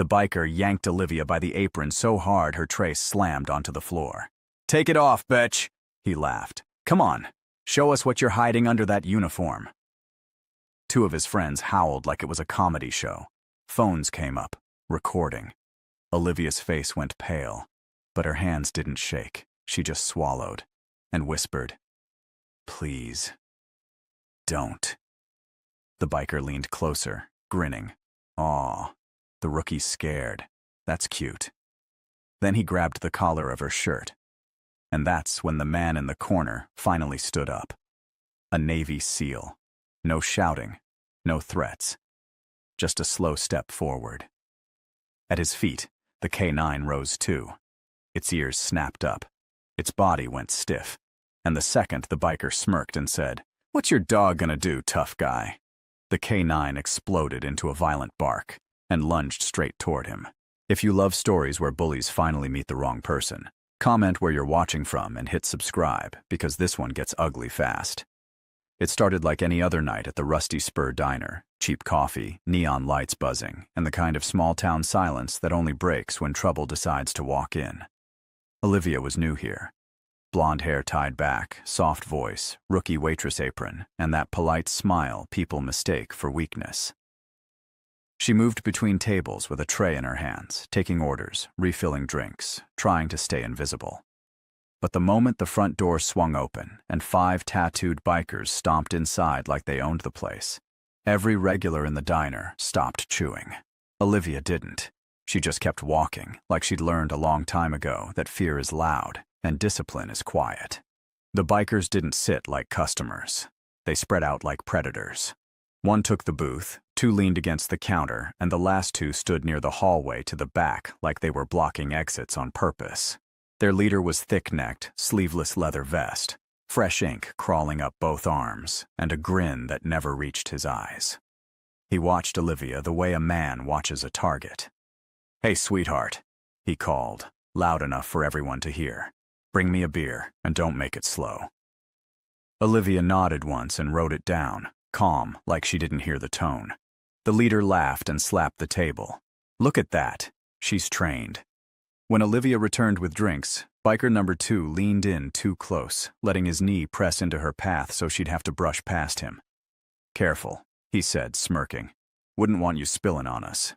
The biker yanked Olivia by the apron so hard her tray slammed onto the floor. "Take it off, bitch," he laughed. "Come on, show us what you're hiding under that uniform." Two of his friends howled like it was a comedy show. Phones came up, recording. Olivia's face went pale, but her hands didn't shake. She just swallowed and whispered, "Please, don't." The biker leaned closer, grinning. "Aw, the rookie's scared. That's cute." Then he grabbed the collar of her shirt. And that's when the man in the corner finally stood up. A Navy SEAL. No shouting, no threats. Just a slow step forward. At his feet, the K9 rose too. Its ears snapped up. Its body went stiff. And the second the biker smirked and said, "What's your dog gonna do, tough guy?" The K9 exploded into a violent bark and lunged straight toward him. If you love stories where bullies finally meet the wrong person, comment where you're watching from and hit subscribe, because this one gets ugly fast. It started like any other night at the Rusty Spur Diner. Cheap coffee, neon lights buzzing, and the kind of small-town silence that only breaks when trouble decides to walk in. Olivia was new here. Blonde hair tied back, soft voice, rookie waitress apron, and that polite smile people mistake for weakness. She moved between tables with a tray in her hands, taking orders, refilling drinks, trying to stay invisible. But the moment the front door swung open and 5 tattooed bikers stomped inside like they owned the place, every regular in the diner stopped chewing. Olivia didn't. She just kept walking, like she'd learned a long time ago that fear is loud and discipline is quiet. The bikers didn't sit like customers. They spread out like predators. One took the booth, 2 leaned against the counter, and the last 2 stood near the hallway to the back like they were blocking exits on purpose. Their leader was thick-necked, sleeveless leather vest, fresh ink crawling up both arms, and a grin that never reached his eyes. He watched Olivia the way a man watches a target. "Hey, sweetheart," he called, loud enough for everyone to hear. "Bring me a beer, and don't make it slow." Olivia nodded once and wrote it down, calm, like she didn't hear the tone. The leader laughed and slapped the table. "Look at that. She's trained." When Olivia returned with drinks, biker number 2 leaned in too close, letting his knee press into her path so she'd have to brush past him. "Careful," he said, smirking. "Wouldn't want you spilling on us."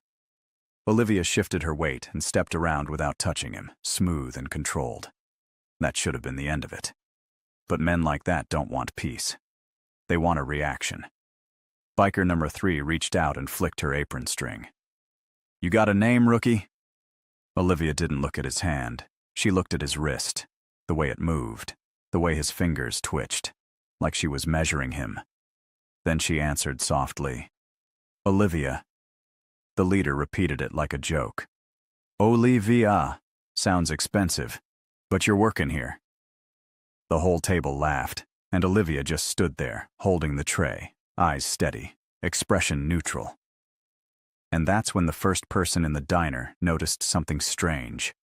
Olivia shifted her weight and stepped around without touching him, smooth and controlled. That should have been the end of it. But men like that don't want peace. They want a reaction. Biker number 3 reached out and flicked her apron string. "You got a name, rookie?" Olivia didn't look at his hand. She looked at his wrist, the way it moved, the way his fingers twitched, like she was measuring him. Then she answered softly, "Olivia." The leader repeated it like a joke. "Olivia. Sounds expensive, but you're working here." The whole table laughed, and Olivia just stood there, holding the tray, eyes steady, expression neutral. And that's when the first person in the diner noticed something strange.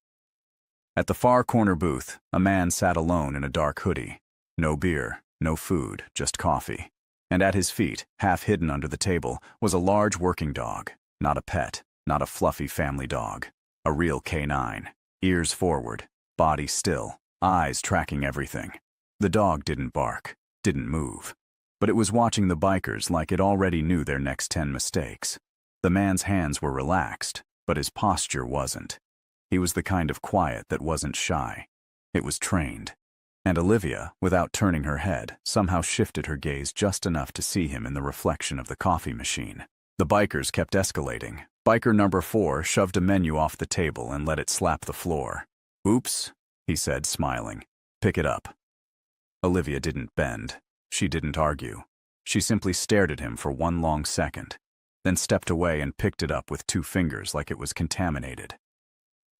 At the far corner booth, a man sat alone in a dark hoodie. No beer, no food, just coffee. And at his feet, half hidden under the table, was a large working dog. Not a pet, not a fluffy family dog. A real K9. Ears forward, body still, eyes tracking everything. The dog didn't bark, didn't move. But it was watching the bikers like it already knew their next 10 mistakes. The man's hands were relaxed, but his posture wasn't. He was the kind of quiet that wasn't shy. It was trained. And Olivia, without turning her head, somehow shifted her gaze just enough to see him in the reflection of the coffee machine. The bikers kept escalating. Biker number 4 shoved a menu off the table and let it slap the floor. "Oops," he said, smiling. "Pick it up." Olivia didn't bend. She didn't argue. She simply stared at him for one long second, then stepped away and picked it up with 2 fingers like it was contaminated.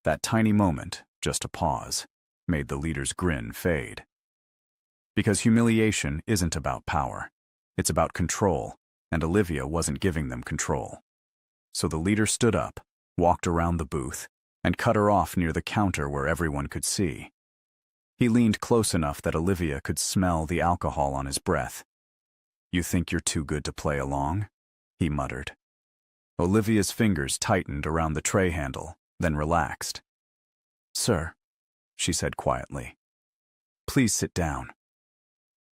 That tiny moment, just a pause, made the leader's grin fade. Because humiliation isn't about power. It's about control, and Olivia wasn't giving them control. So the leader stood up, walked around the booth, and cut her off near the counter where everyone could see. He leaned close enough that Olivia could smell the alcohol on his breath. "You think you're too good to play along?" he muttered. Olivia's fingers tightened around the tray handle, then relaxed. "Sir," she said quietly, "please sit down."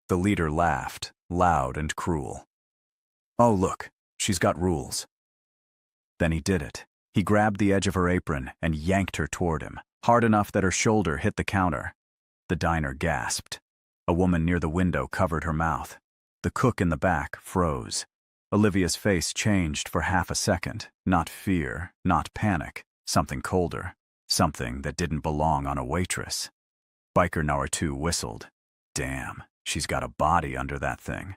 The leader laughed, loud and cruel. "Oh, look, she's got rules." Then he did it. He grabbed the edge of her apron and yanked her toward him, hard enough that her shoulder hit the counter. The diner gasped. A woman near the window covered her mouth. The cook in the back froze. Olivia's face changed for half a second. Not fear, not panic. Something colder. Something that didn't belong on a waitress. Biker number 2 whistled. Damn, she's got a body under that thing.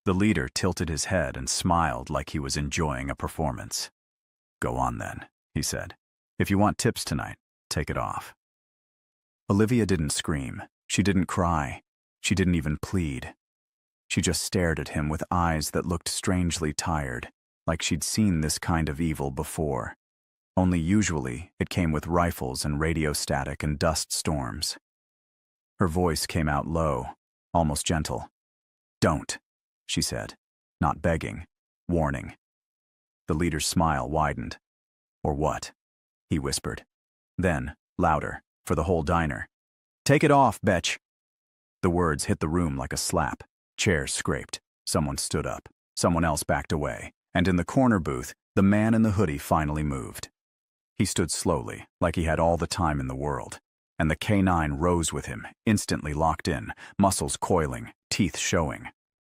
The leader tilted his head and smiled like he was enjoying a performance. "Go on then," he said. "If you want tips tonight, take it off." Olivia didn't scream. She didn't cry. She didn't even plead. She just stared at him with eyes that looked strangely tired, like she'd seen this kind of evil before. Only usually it came with rifles and radio static and dust storms. Her voice came out low, almost gentle. "Don't," she said, not begging, warning. The leader's smile widened. "Or what?" he whispered. Then, louder, for the whole diner. "Take it off, betch." The words hit the room like a slap. Chairs scraped. Someone stood up. Someone else backed away. And in the corner booth, the man in the hoodie finally moved. He stood slowly, like he had all the time in the world. And the K9 rose with him, instantly locked in, muscles coiling, teeth showing.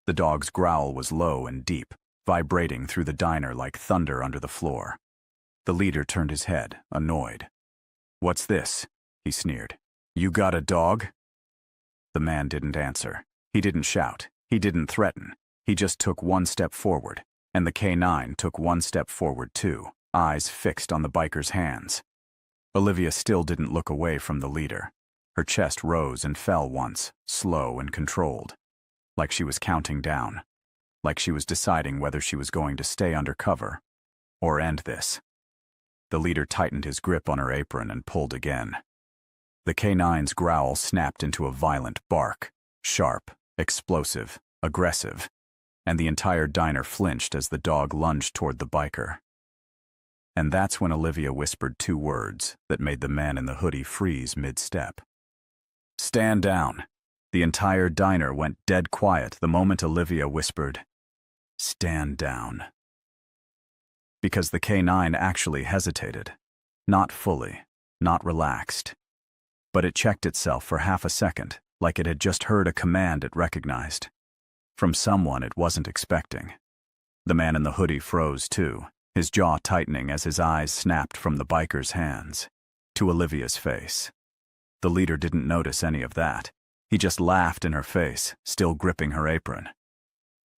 The dog's growl was low and deep, vibrating through the diner like thunder under the floor. The leader turned his head, annoyed. "What's this?" he sneered. "You got a dog?" The man didn't answer. He didn't shout. He didn't threaten. He just took one step forward, and the K9 took one step forward too, eyes fixed on the biker's hands. Olivia still didn't look away from the leader. Her chest rose and fell once, slow and controlled, like she was counting down, like she was deciding whether she was going to stay under cover or end this. The leader tightened his grip on her apron and pulled again. The K9's growl snapped into a violent bark, sharp, explosive, aggressive, and the entire diner flinched as the dog lunged toward the biker. And that's when Olivia whispered 2 words that made the man in the hoodie freeze mid-step. "Stand down." The entire diner went dead quiet the moment Olivia whispered, "Stand down." Because the K9 actually hesitated. Not fully, not relaxed. But it checked itself for half a second, like it had just heard a command it recognized. From someone it wasn't expecting. The man in the hoodie froze too, his jaw tightening as his eyes snapped from the biker's hands to Olivia's face. The leader didn't notice any of that. He just laughed in her face, still gripping her apron.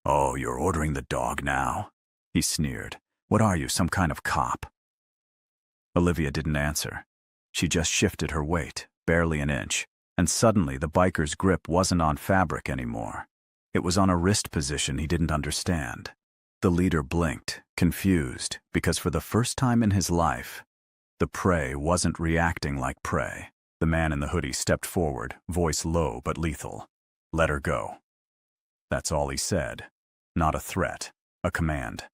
"Oh, you're ordering the dog now?" he sneered. "What are you, some kind of cop?" Olivia didn't answer. She just shifted her weight, barely an inch, and suddenly the biker's grip wasn't on fabric anymore. It was on a wrist position he didn't understand. The leader blinked, confused, because for the first time in his life, the prey wasn't reacting like prey. The man in the hoodie stepped forward, voice low but lethal. "Let her go." That's all he said. Not a threat, a command.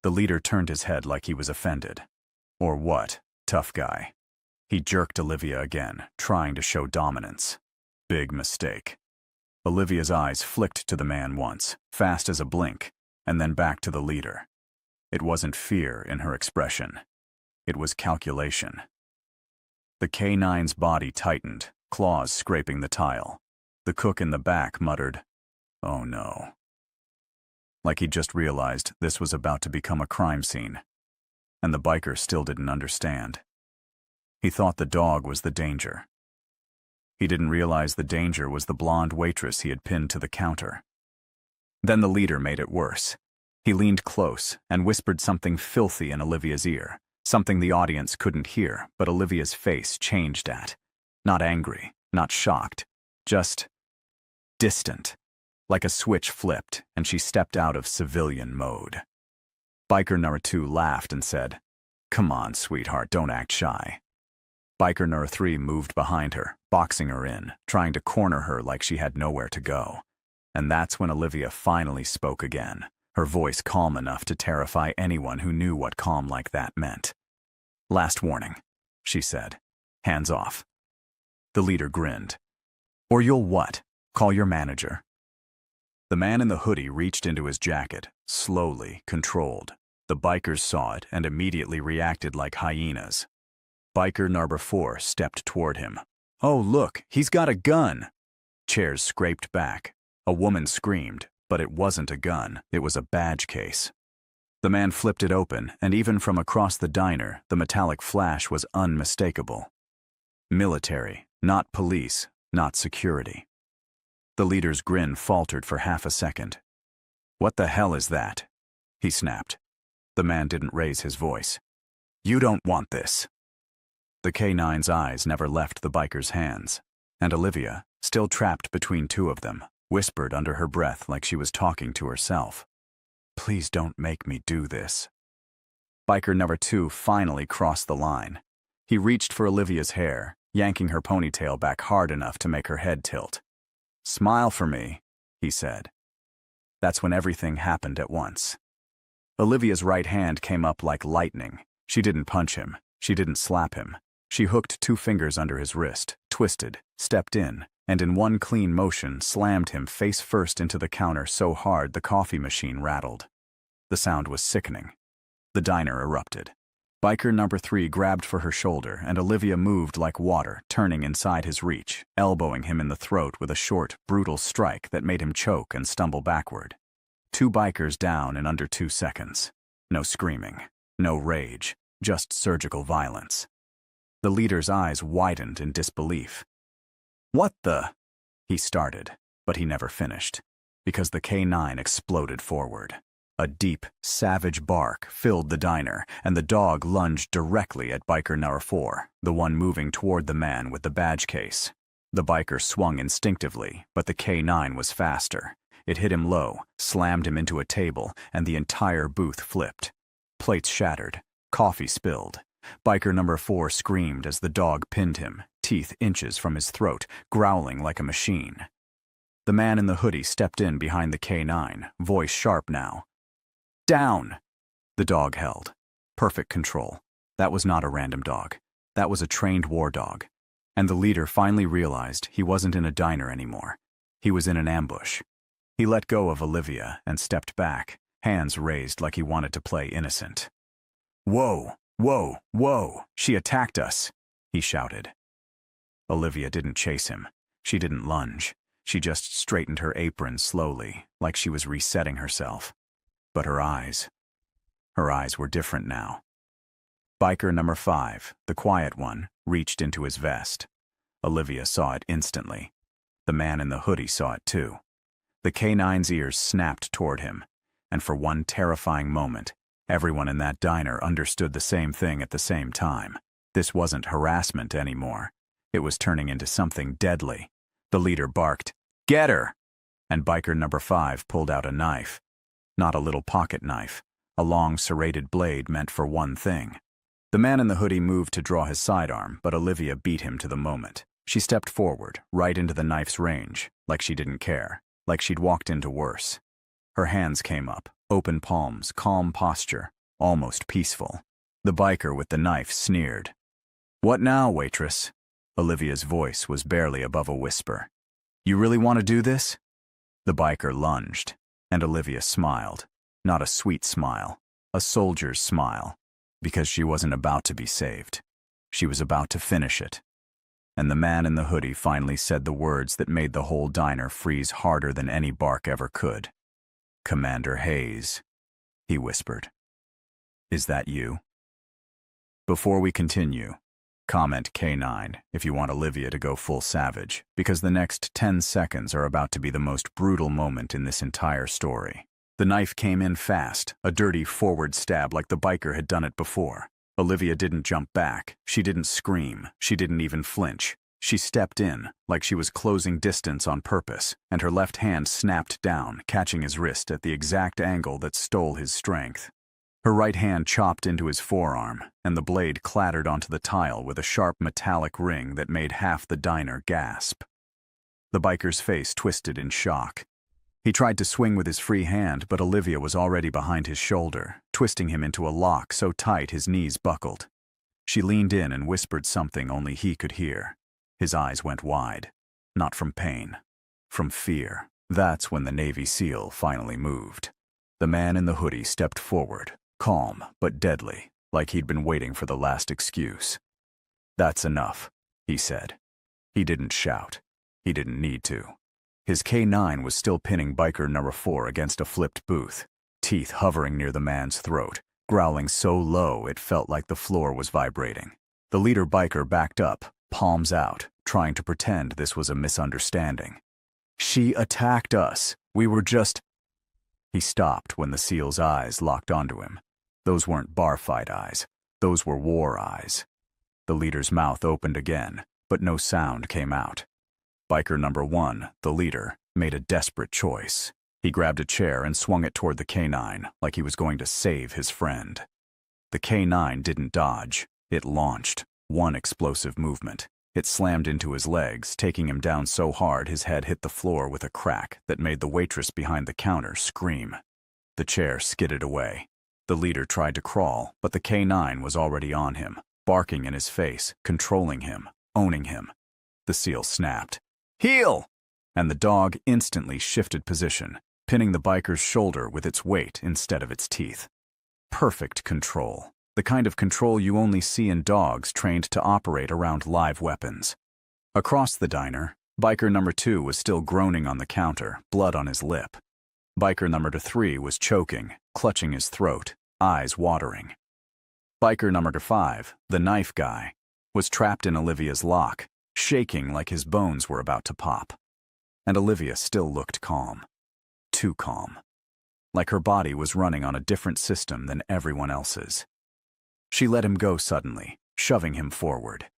The leader turned his head like he was offended. Or what? Tough guy. He jerked Olivia again, trying to show dominance. Big mistake. Olivia's eyes flicked to the man once, fast as a blink, and then back to the leader. It wasn't fear in her expression. It was calculation. The K9's body tightened, claws scraping the tile. The cook in the back muttered, "Oh no." Like he'd just realized this was about to become a crime scene. And the biker still didn't understand. He thought the dog was the danger. He didn't realize the danger was the blonde waitress he had pinned to the counter. Then the leader made it worse. He leaned close and whispered something filthy in Olivia's ear, something the audience couldn't hear, but Olivia's face changed at. Not angry, not shocked, just distant, like a switch flipped and she stepped out of civilian mode. Biker number 2 laughed and said, "Come on, sweetheart, don't act shy." Biker number 3 moved behind her, boxing her in, trying to corner her like she had nowhere to go. And that's when Olivia finally spoke again, her voice calm enough to terrify anyone who knew what calm like that meant. "Last warning," she said. "Hands off." The leader grinned. "Or you'll what? Call your manager." The man in the hoodie reached into his jacket, slowly, controlled. The bikers saw it and immediately reacted like hyenas. Biker number 4 stepped toward him. "Oh, look, he's got a gun!" Chairs scraped back. A woman screamed, but it wasn't a gun, it was a badge case. The man flipped it open, and even from across the diner, the metallic flash was unmistakable. Military, not police, not security. The leader's grin faltered for half a second. "What the hell is that?" he snapped. The man didn't raise his voice. "You don't want this." The K9's eyes never left the biker's hands, and Olivia, still trapped between two of them, whispered under her breath like she was talking to herself. "Please don't make me do this." Biker number 2 finally crossed the line. He reached for Olivia's hair, yanking her ponytail back hard enough to make her head tilt. "Smile for me," he said. That's when everything happened at once. Olivia's right hand came up like lightning. She didn't punch him. She didn't slap him. She hooked 2 fingers under his wrist, twisted, stepped in, and in one clean motion slammed him face first into the counter so hard the coffee machine rattled. The sound was sickening. The diner erupted. Biker number 3 grabbed for her shoulder, and Olivia moved like water, turning inside his reach, elbowing him in the throat with a short, brutal strike that made him choke and stumble backward. 2 bikers down in under 2 seconds. No screaming, no rage, just surgical violence. The leader's eyes widened in disbelief. "What the?" he started, but he never finished, because the K9 exploded forward. A deep, savage bark filled the diner, and the dog lunged directly at biker number 4, the one moving toward the man with the badge case. The biker swung instinctively, but the K9 was faster. It hit him low, slammed him into a table, and the entire booth flipped. Plates shattered, coffee spilled. Biker number 4 screamed as the dog pinned him, teeth inches from his throat, growling like a machine. The man in the hoodie stepped in behind the K9, voice sharp now. "Down!" The dog held. Perfect control. That was not a random dog. That was a trained war dog. And the leader finally realized he wasn't in a diner anymore. He was in an ambush. He let go of Olivia and stepped back, hands raised like he wanted to play innocent. "Whoa, whoa, whoa, she attacked us," he shouted. Olivia didn't chase him. She didn't lunge. She just straightened her apron slowly, like she was resetting herself. But her eyes were different now. Biker number 5, the quiet one, reached into his vest. Olivia saw it instantly. The man in the hoodie saw it too. The K9's ears snapped toward him, and for one terrifying moment, everyone in that diner understood the same thing at the same time. This wasn't harassment anymore. It was turning into something deadly. The leader barked, "Get her!" And biker number 5 pulled out a knife. Not a little pocket knife, a long serrated blade meant for one thing. The man in the hoodie moved to draw his sidearm, but Olivia beat him to the moment. She stepped forward, right into the knife's range, like she didn't care, like she'd walked into worse. Her hands came up, open palms, calm posture, almost peaceful. The biker with the knife sneered. "What now, waitress?" Olivia's voice was barely above a whisper. "You really want to do this?" The biker lunged, and Olivia smiled. Not a sweet smile, a soldier's smile, because she wasn't about to be saved. She was about to finish it. And the man in the hoodie finally said the words that made the whole diner freeze harder than any bark ever could. "Commander Hayes," he whispered. "Is that you?" Before we continue, comment K9 if you want Olivia to go full savage, because the next 10 seconds are about to be the most brutal moment in this entire story. The knife came in fast, a dirty forward stab like the biker had done it before. Olivia didn't jump back. She didn't scream. She didn't even flinch. She stepped in, like she was closing distance on purpose, and her left hand snapped down, catching his wrist at the exact angle that stole his strength. Her right hand chopped into his forearm, and the blade clattered onto the tile with a sharp metallic ring that made half the diner gasp. The biker's face twisted in shock. He tried to swing with his free hand, but Olivia was already behind his shoulder, twisting him into a lock so tight his knees buckled. She leaned in and whispered something only he could hear. His eyes went wide. Not from pain, from fear. That's when the Navy SEAL finally moved. The man in the hoodie stepped forward, calm but deadly, like he'd been waiting for the last excuse. "That's enough," he said. He didn't shout. He didn't need to. His K9 was still pinning biker number 4 against a flipped booth, teeth hovering near the man's throat, growling so low it felt like the floor was vibrating. The leader biker backed up, palms out, trying to pretend this was a misunderstanding. "She attacked us. We were just—" He stopped when the SEAL's eyes locked onto him. Those weren't bar fight eyes. Those were war eyes. The leader's mouth opened again, but no sound came out. Biker number 1, the leader, made a desperate choice. He grabbed a chair and swung it toward the K9 like he was going to save his friend. The K9 didn't dodge. It launched. One explosive movement. It slammed into his legs, taking him down so hard his head hit the floor with a crack that made the waitress behind the counter scream. The chair skidded away. The leader tried to crawl, but the K9 was already on him, barking in his face, controlling him, owning him. The SEAL snapped. "Heel!" And the dog instantly shifted position, pinning the biker's shoulder with its weight instead of its teeth. Perfect control. The kind of control you only see in dogs trained to operate around live weapons. Across the diner, biker number 2 was still groaning on the counter, blood on his lip. Biker number 3 was choking, clutching his throat, eyes watering. Biker number 5, the knife guy, was trapped in Olivia's lock, shaking like his bones were about to pop. And Olivia still looked calm. Too calm. Like her body was running on a different system than everyone else's. She let him go suddenly, shoving him forward.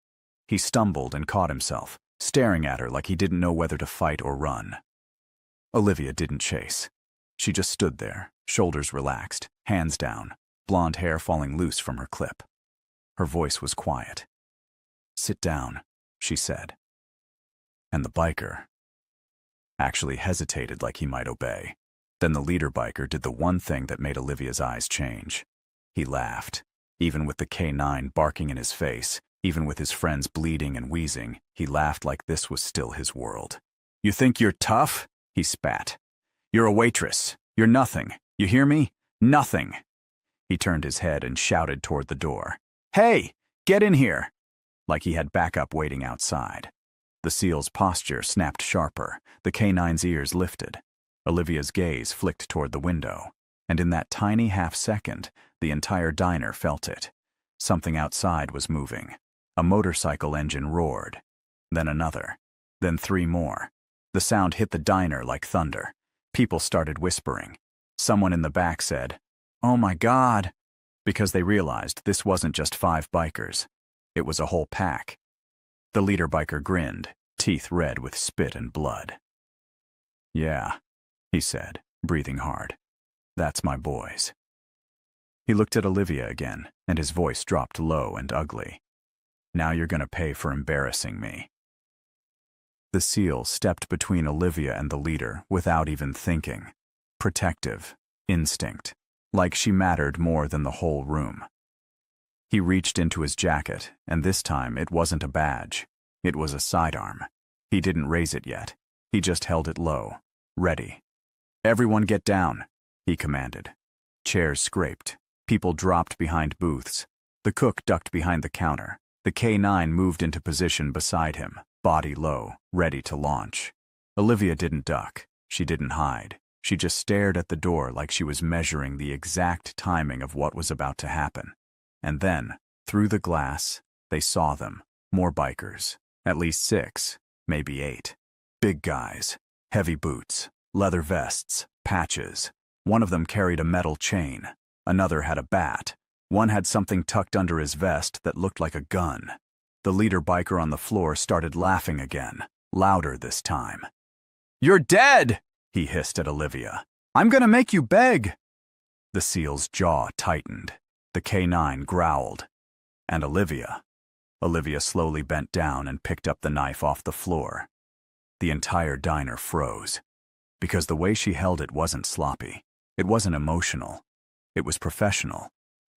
He stumbled and caught himself, staring at her like he didn't know whether to fight or run. Olivia didn't chase. She just stood there, shoulders relaxed, hands down, blonde hair falling loose from her clip. Her voice was quiet. "Sit down," she said. And the biker actually hesitated like he might obey. Then the leader biker did the one thing that made Olivia's eyes change. He laughed. Even with the K9 barking in his face, even with his friends bleeding and wheezing, he laughed like this was still his world. "You think you're tough?" he spat. "You're a waitress. You're nothing. You hear me? Nothing." He turned his head and shouted toward the door. "Hey, get in here!" Like he had backup waiting outside. The SEAL's posture snapped sharper, the K9's ears lifted. Olivia's gaze flicked toward the window, and in that tiny half-second, the entire diner felt it. Something outside was moving. A motorcycle engine roared. Then another. Then 3 more. The sound hit the diner like thunder. People started whispering. Someone in the back said, "Oh my God," because they realized this wasn't just 5 bikers. It was a whole pack. The leader biker grinned, teeth red with spit and blood. "Yeah," he said, breathing hard. "That's my boys." He looked at Olivia again, and his voice dropped low and ugly. "Now you're gonna pay for embarrassing me." The SEAL stepped between Olivia and the leader without even thinking. Protective, instinct, like she mattered more than the whole room. He reached into his jacket, and this time it wasn't a badge. It was a sidearm. He didn't raise it yet. He just held it low, ready. "Everyone get down," he commanded. Chairs scraped. People dropped behind booths. The cook ducked behind the counter. The K9 moved into position beside him, body low, ready to launch. Olivia didn't duck. She didn't hide. She just stared at the door like she was measuring the exact timing of what was about to happen. And then, through the glass, they saw them. More bikers. At least 6, maybe 8. Big guys. Heavy boots. Leather vests. Patches. One of them carried a metal chain. Another had a bat. One had something tucked under his vest that looked like a gun. The leader biker on the floor started laughing again, louder this time. "You're dead!" he hissed at Olivia. "I'm gonna make you beg!" The SEAL's jaw tightened. The K9 growled. And Olivia slowly bent down and picked up the knife off the floor. The entire diner froze. because the way she held it wasn't sloppy. It wasn't emotional. It was professional,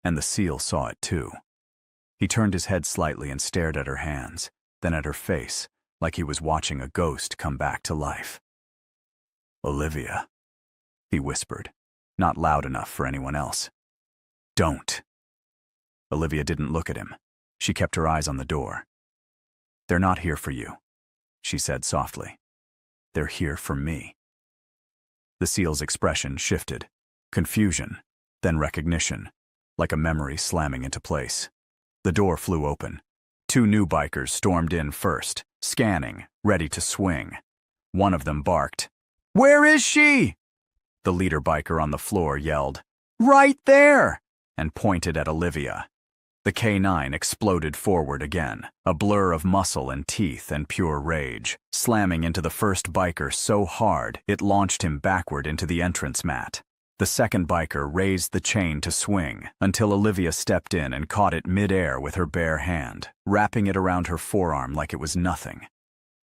and the SEAL saw it too. He turned his head slightly and stared at her hands, then at her face, like he was watching a ghost come back to life. "Olivia," he whispered, not loud enough for anyone else. "Don't." Olivia didn't look at him. She kept her eyes on the door. "They're not here for you," she said softly. "They're here for me." The SEAL's expression shifted. Confusion, then recognition, like a memory slamming into place. The door flew open. 2 new bikers stormed in first, scanning, ready to swing. One of them barked, "Where is she?" The leader biker on the floor yelled, "Right there!" and pointed at Olivia. The K9 exploded forward again, a blur of muscle and teeth and pure rage, slamming into the first biker so hard it launched him backward into the entrance mat. The second biker raised the chain to swing until Olivia stepped in and caught it mid-air with her bare hand, wrapping it around her forearm like it was nothing.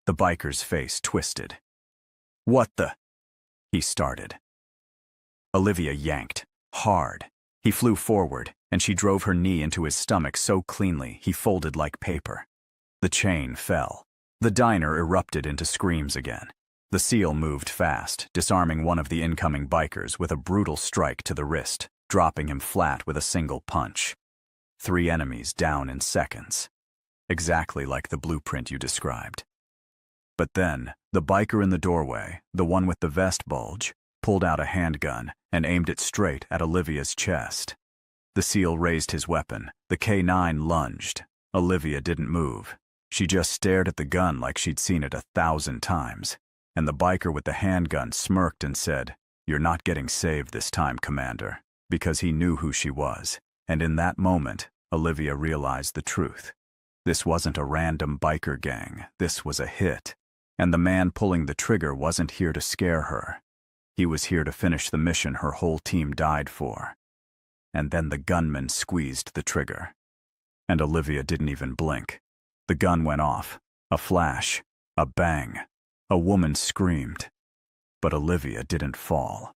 The biker's face twisted. "What the?" he started. Olivia yanked, hard. He flew forward, and she drove her knee into his stomach so cleanly he folded like paper. The chain fell. The diner erupted into screams again. The SEAL moved fast, disarming one of the incoming bikers with a brutal strike to the wrist, dropping him flat with a single punch. 3 enemies down in seconds. Exactly like the blueprint you described. But then, the biker in the doorway, the one with the vest bulge, pulled out a handgun and aimed it straight at Olivia's chest. The SEAL raised his weapon. The K9 lunged. Olivia didn't move. She just stared at the gun like she'd seen it 1,000 times. And the biker with the handgun smirked and said, "You're not getting saved this time, Commander," because he knew who she was. And in that moment, Olivia realized the truth. This wasn't a random biker gang. This was a hit. And the man pulling the trigger wasn't here to scare her. He was here to finish the mission her whole team died for. And then the gunman squeezed the trigger. And Olivia didn't even blink. The gun went off. A flash. A bang. A woman screamed. But Olivia didn't fall.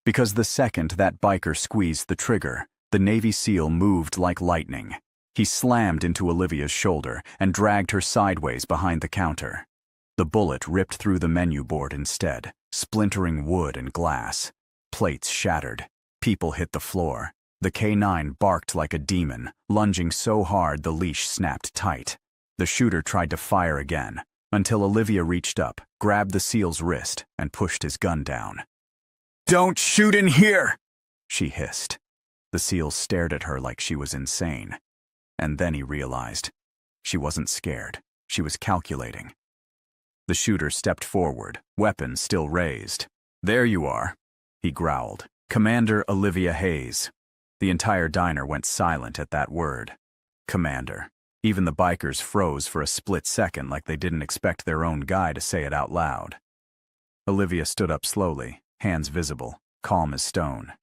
Because the second that biker squeezed the trigger, the Navy SEAL moved like lightning. He slammed into Olivia's shoulder and dragged her sideways behind the counter. The bullet ripped through the menu board instead, splintering wood and glass. Plates shattered. People hit the floor. The K9 barked like a demon, lunging so hard the leash snapped tight. The shooter tried to fire again, until Olivia reached up, grabbed the SEAL's wrist, and pushed his gun down. "Don't shoot in here!" she hissed. The SEAL stared at her like she was insane. And then he realized. She wasn't scared. She was calculating. The shooter stepped forward, weapon still raised. "There you are," he growled. "Commander Olivia Hayes." The entire diner went silent at that word. Commander. Even the bikers froze for a split second like they didn't expect their own guy to say it out loud. Olivia stood up slowly, hands visible, calm as stone.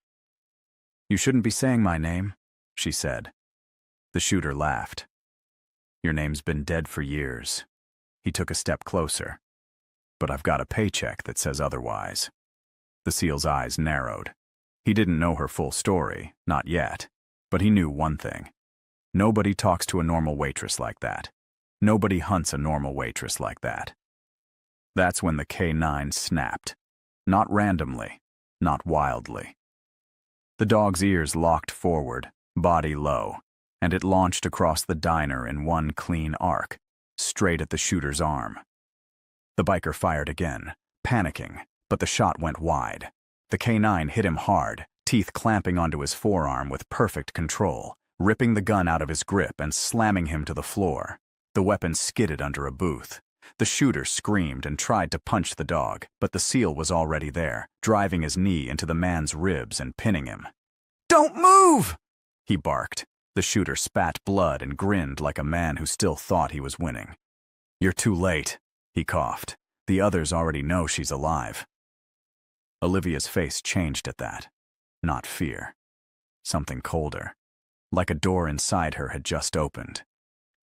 "You shouldn't be saying my name," she said. The shooter laughed. "Your name's been dead for years." He took a step closer. "But I've got a paycheck that says otherwise." The SEAL's eyes narrowed. He didn't know her full story, not yet, but he knew one thing. Nobody talks to a normal waitress like that. Nobody hunts a normal waitress like that. That's when the K9 snapped. Not randomly, not wildly. The dog's ears locked forward, body low, and it launched across the diner in one clean arc, straight at the shooter's arm. The biker fired again, panicking, but the shot went wide. The K9 hit him hard, teeth clamping onto his forearm with perfect control, ripping the gun out of his grip and slamming him to the floor. The weapon skidded under a booth. The shooter screamed and tried to punch the dog, but the SEAL was already there, driving his knee into the man's ribs and pinning him. "Don't move!" he barked. The shooter spat blood and grinned like a man who still thought he was winning. "You're too late," he coughed. "The others already know she's alive." Olivia's face changed at that. Not fear. Something colder. Like a door inside her had just opened.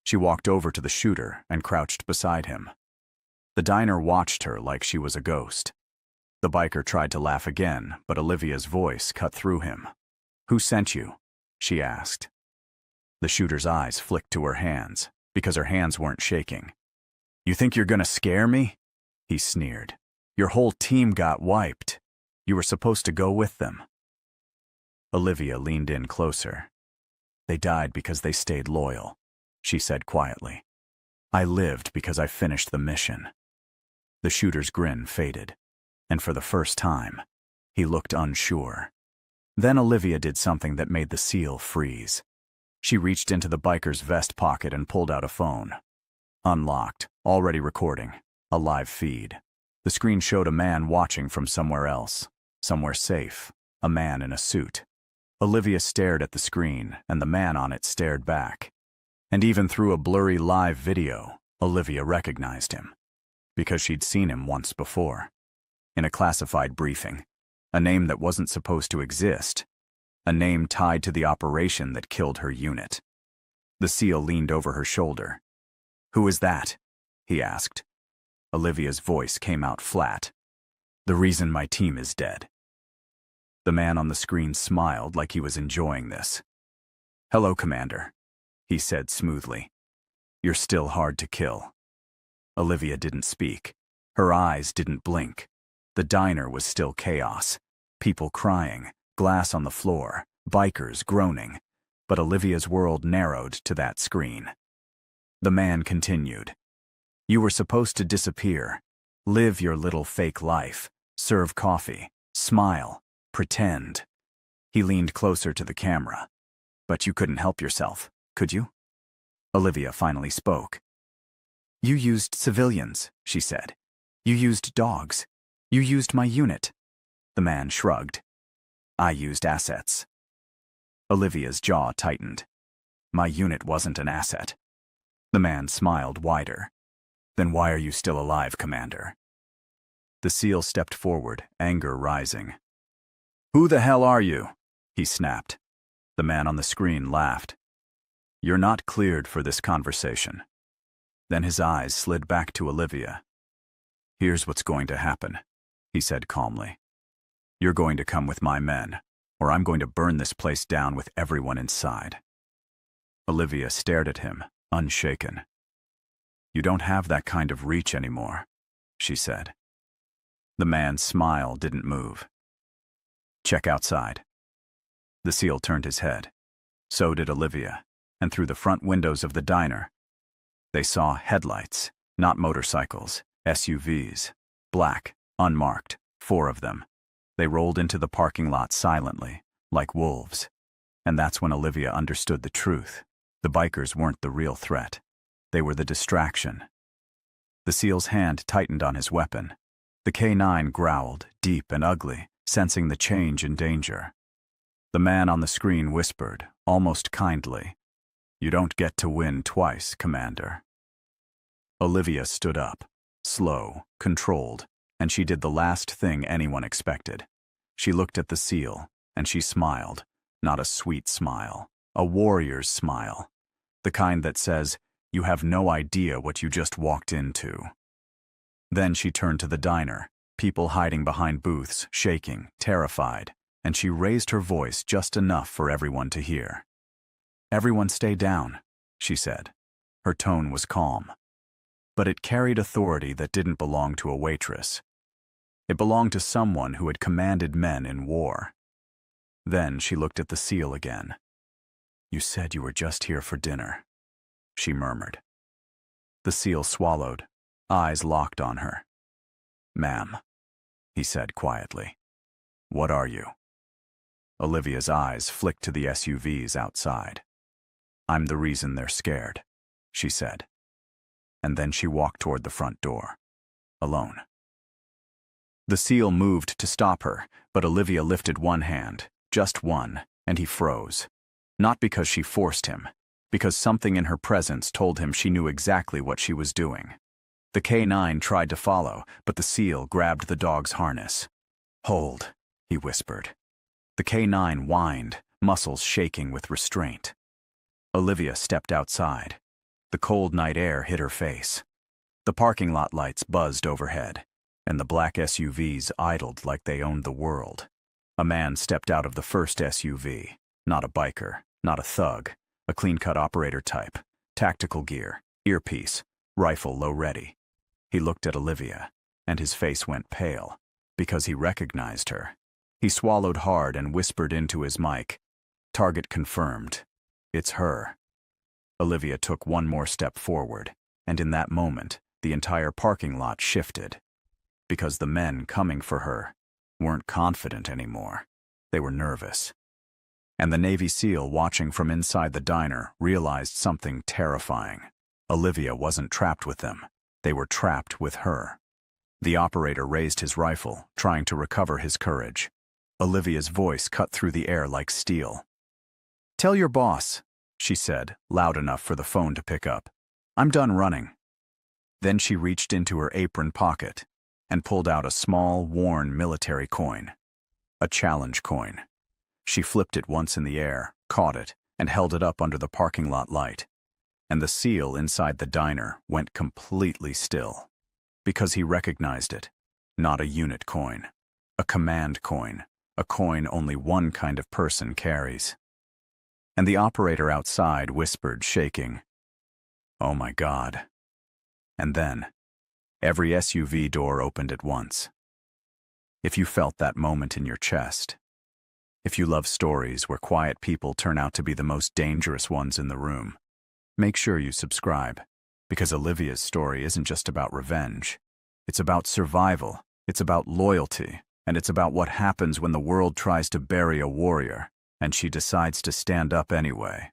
She walked over to the shooter and crouched beside him. The diner watched her like she was a ghost. The biker tried to laugh again, but Olivia's voice cut through him. "Who sent you?" she asked. The shooter's eyes flicked to her hands, because her hands weren't shaking. "You think you're gonna scare me?" he sneered. "Your whole team got wiped. You were supposed to go with them." Olivia leaned in closer. "They died because they stayed loyal," she said quietly. "I lived because I finished the mission." The shooter's grin faded, and for the first time, he looked unsure. Then Olivia did something that made the SEAL freeze. She reached into the biker's vest pocket and pulled out a phone. Unlocked, already recording, a live feed. The screen showed a man watching from somewhere else, somewhere safe, a man in a suit. Olivia stared at the screen, and the man on it stared back. And even through a blurry live video, Olivia recognized him, because she'd seen him once before. In a classified briefing, a name that wasn't supposed to exist, a name tied to the operation that killed her unit. The SEAL leaned over her shoulder. "Who is that?" he asked. Olivia's voice came out flat. "The reason my team is dead." The man on the screen smiled like he was enjoying this. "Hello, Commander," he said smoothly. "You're still hard to kill." Olivia didn't speak. Her eyes didn't blink. The diner was still chaos. People crying, glass on the floor, bikers groaning. But Olivia's world narrowed to that screen. The man continued. "You were supposed to disappear. Live your little fake life. Serve coffee. Smile. Pretend." He leaned closer to the camera. "But you couldn't help yourself, could you?" Olivia finally spoke. "You used civilians," she said. "You used dogs. You used my unit." The man shrugged. "I used assets." Olivia's jaw tightened. "My unit wasn't an asset." The man smiled wider. "Then why are you still alive, Commander?" The SEAL stepped forward, anger rising. "Who the hell are you?" he snapped. The man on the screen laughed. "You're not cleared for this conversation." Then his eyes slid back to Olivia. "Here's what's going to happen," he said calmly. "You're going to come with my men, or I'm going to burn this place down with everyone inside." Olivia stared at him, unshaken. "You don't have that kind of reach anymore," she said. The man's smile didn't move. "Check outside." The SEAL turned his head. So did Olivia, and through the front windows of the diner, they saw headlights, not motorcycles, SUVs, black, unmarked, 4 of them. They rolled into the parking lot silently, like wolves. And that's when Olivia understood the truth. The bikers weren't the real threat. They were the distraction. The SEAL's hand tightened on his weapon. The K9 growled, deep and ugly, sensing the change in danger. The man on the screen whispered, almost kindly, "You don't get to win twice, Commander." Olivia stood up, slow, controlled, and she did the last thing anyone expected. She looked at the SEAL, and she smiled, not a sweet smile, a warrior's smile, the kind that says, "You have no idea what you just walked into." Then she turned to the diner, people hiding behind booths, shaking, terrified, and she raised her voice just enough for everyone to hear. "Everyone stay down," she said. Her tone was calm. But it carried authority that didn't belong to a waitress. It belonged to someone who had commanded men in war. Then she looked at the SEAL again. "You said you were just here for dinner," she murmured. The SEAL swallowed, eyes locked on her. "Ma'am," he said quietly, "what are you?" Olivia's eyes flicked to the SUVs outside. "I'm the reason they're scared," she said. And then she walked toward the front door, alone. The SEAL moved to stop her, but Olivia lifted one hand, just one, and he froze. Not because she forced him, because something in her presence told him she knew exactly what she was doing. The K9 tried to follow, but the SEAL grabbed the dog's harness. "Hold," he whispered. The K9 whined, muscles shaking with restraint. Olivia stepped outside. The cold night air hit her face. The parking lot lights buzzed overhead. and the black SUVs idled like they owned the world. A man stepped out of the first SUV, not a biker, not a thug, a clean-cut operator type, tactical gear, earpiece, rifle low-ready. He looked at Olivia, and his face went pale, because he recognized her. He swallowed hard and whispered into his mic, "Target confirmed. It's her." Olivia took one more step forward, and in that moment, the entire parking lot shifted. Because the men coming for her weren't confident anymore. They were nervous. And the Navy SEAL watching from inside the diner realized something terrifying. Olivia wasn't trapped with them. They were trapped with her. The operator raised his rifle, trying to recover his courage. Olivia's voice cut through the air like steel. "Tell your boss," she said, loud enough for the phone to pick up. "I'm done running." Then she reached into her apron pocket and pulled out a small, worn military coin. A challenge coin. She flipped it once in the air, caught it, and held it up under the parking lot light. And the SEAL inside the diner went completely still. Because he recognized it. Not a unit coin. A command coin. A coin only one kind of person carries. And the operator outside whispered, shaking, "Oh my God." And then, every SUV door opened at once. If you felt that moment in your chest, if you love stories where quiet people turn out to be the most dangerous ones in the room, make sure you subscribe, because Olivia's story isn't just about revenge. It's about survival, it's about loyalty, and it's about what happens when the world tries to bury a warrior, and she decides to stand up anyway.